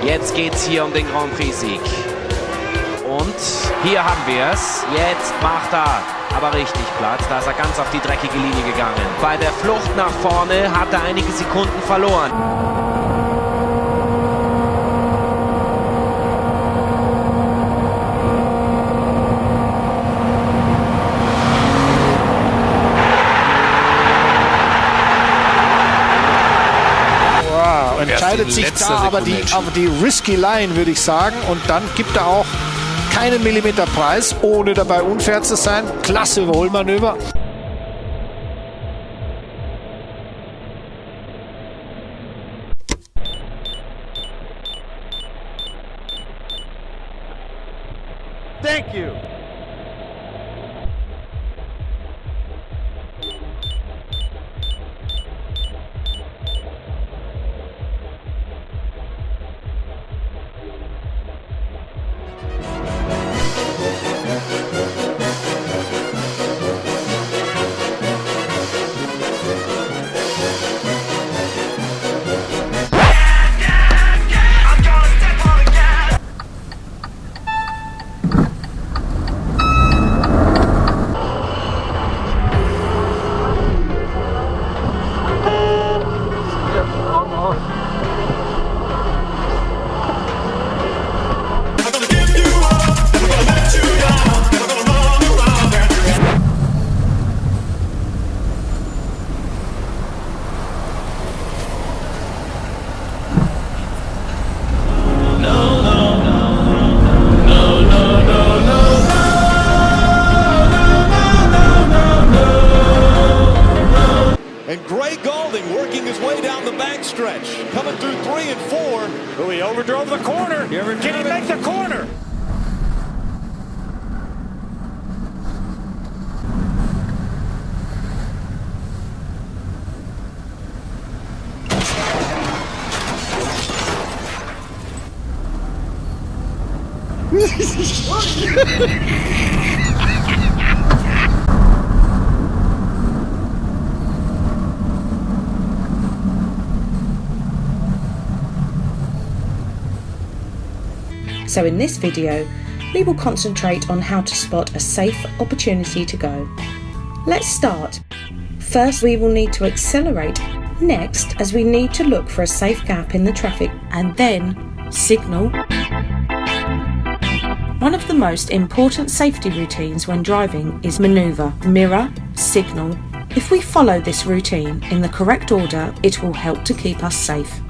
Jetzt geht's hier um den Grand Prix-Sieg. Und hier haben wir es. Jetzt macht er aber richtig Platz. Da ist er ganz auf die dreckige Linie gegangen. Bei der Flucht nach vorne hat er einige Sekunden verloren. Entscheidet sich da aber die risky Line, würde ich sagen. Und dann gibt er auch keinen Millimeter Preis, ohne dabei unfair zu sein. Klasse Überholmanöver. Thank you. Coming through 3 and 4. Oh, he overdrove the corner. Can he make the corner? So in this video, we will concentrate on how to spot a safe opportunity to go. Let's start. First, we will need to accelerate. Next, as we need to look for a safe gap in the traffic, and then signal. One of the most important safety routines when driving is manoeuvre, mirror, signal. If we follow this routine in the correct order, it will help to keep us safe.